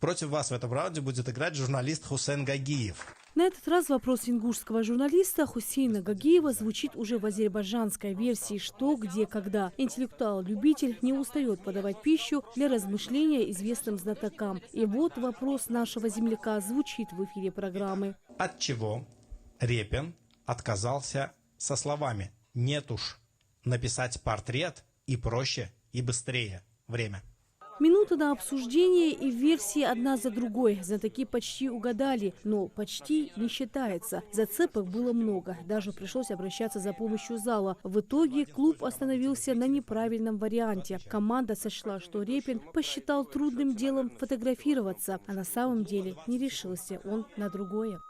Против вас в этом раунде будет играть журналист Хусейн Гагиев. На этот раз вопрос ингушского журналиста Хусейна Гагиева звучит уже в азербайджанской версии «Что, где, когда». Интеллектуал-любитель не устает подавать пищу для размышления известным знатокам. И вот вопрос нашего земляка звучит в эфире программы. От чего Репин отказался со словами «нет уж, написать портрет и проще, и быстрее. Время». Минута на обсуждение и версии одна за другой. Знатоки почти угадали, но почти не считается. Зацепок было много. Даже пришлось обращаться за помощью зала. В итоге клуб остановился на неправильном варианте. Команда сочла, что Репин посчитал трудным делом фотографироваться, а на самом деле не решился он на другое.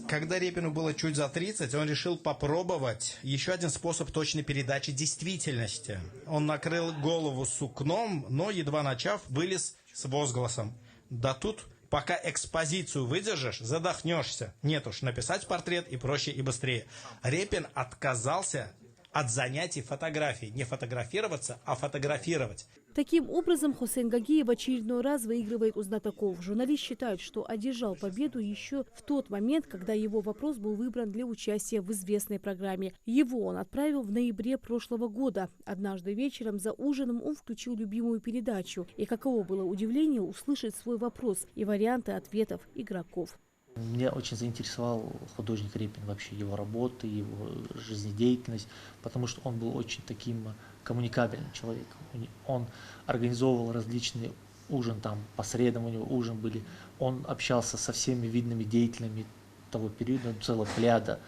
Когда Репину было чуть за 30, он решил попробовать еще один способ точной передачи действительности. Он накрыл голову сукном, но, едва начав, вылез с возгласом: «Да тут, пока экспозицию выдержишь, задохнешься. Нет уж, написать портрет и проще, и быстрее». Репин отказался от занятий фотографией. Не фотографироваться, а фотографировать. Таким образом, Хусейн Гагиев в очередной раз выигрывает у знатоков. Журналист считает, что одержал победу еще в тот момент, когда его вопрос был выбран для участия в известной программе. Его он отправил в ноябре прошлого года. Однажды вечером за ужином он включил любимую передачу. И каково было удивление услышать свой вопрос и варианты ответов игроков. Меня очень заинтересовал художник Репин, вообще его работы, его жизнедеятельность, потому что он был очень таким коммуникабельным человеком. Он организовывал различные ужин, там по средам у него ужин были. Он общался со всеми видными деятелями того периода, целая плеяда,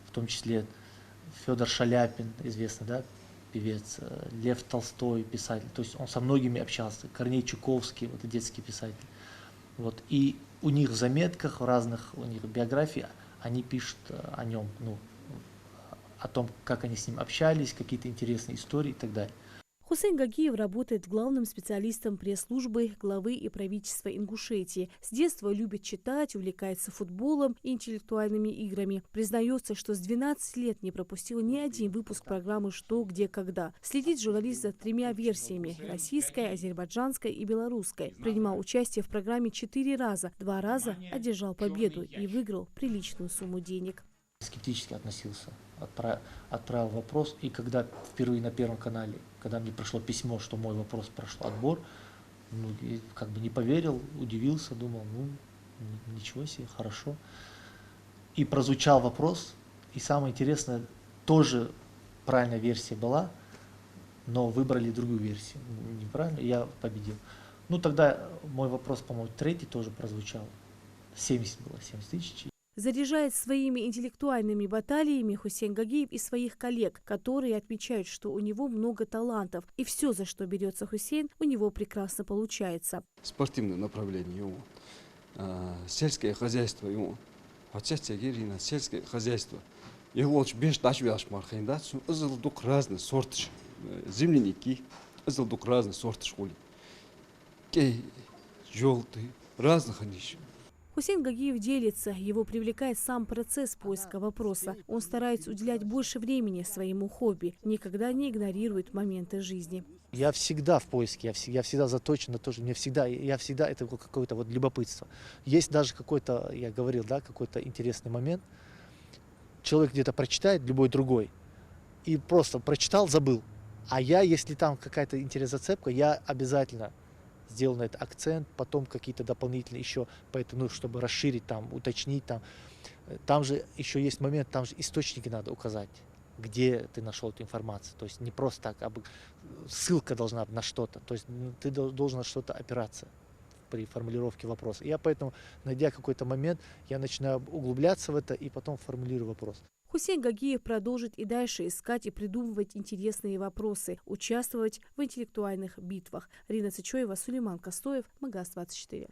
в том числе Федор Шаляпин, известный, да, певец, Лев Толстой, писатель. То есть он со многими общался, Корней Чуковский, вот детский писатель. Вот. И у них в заметках, в разных у них биографиях, они пишут о нем, о том, как они с ним общались, какие-то интересные истории и так далее. Хусейн Гагиев работает главным специалистом пресс-службы главы и правительства Ингушетии. С детства любит читать, увлекается футболом и интеллектуальными играми. Признается, что с 12 лет не пропустил ни один выпуск программы «Что, где, когда». Следит журналист за 3 версиями – российской, азербайджанской и белорусской. Принимал участие в программе 4 раза. 2 раза одержал победу и выиграл приличную сумму денег. Скептически относился, отправил вопрос, и когда впервые на Первом канале, когда мне пришло письмо, что мой вопрос прошел отбор, как бы не поверил, удивился, думал, ничего себе, хорошо. И прозвучал вопрос, и самое интересное, тоже правильная версия была, но выбрали другую версию, неправильно, я победил. Тогда мой вопрос, по-моему, третий тоже прозвучал, 70 было, 70 тысяч. Заряжает своими интеллектуальными баталиями Хусейн Гагиев и своих коллег, которые отмечают, что у него много талантов. И все, за что берется Хусейн, у него прекрасно получается. Спортивное направление, сельское хозяйство, отчасти сельское хозяйство. И лучше без дачвяш мархайда, изылдук разные сорты, земляники, изылдук разные сорты школы. Кей, желтый, разных они еще. Хусейн Гагиев делится, его привлекает сам процесс поиска вопроса. Он старается уделять больше времени своему хобби, никогда не игнорирует моменты жизни. Я всегда в поиске, я всегда заточен на то, что я всегда это какое-то вот любопытство. Есть даже какой-то, я говорил, да, какой-то интересный момент. Человек где-то прочитает, любой другой, и просто прочитал, забыл. А я, если там какая-то интересная зацепка, я обязательно сделал на это акцент, потом какие-то дополнительные еще, поэтому, чтобы расширить, там, уточнить. Там же еще есть момент, там же источники надо указать, где ты нашел эту информацию. То есть не просто так, а ссылка должна на что-то. То есть ты должен на что-то опираться при формулировке вопроса. Я поэтому, найдя какой-то момент, я начинаю углубляться в это и потом формулирую вопрос. Хусейн Гагиев продолжит и дальше искать и придумывать интересные вопросы, участвовать в интеллектуальных битвах. Рина Цычоева, Сулейман Костоев, Магаз 24.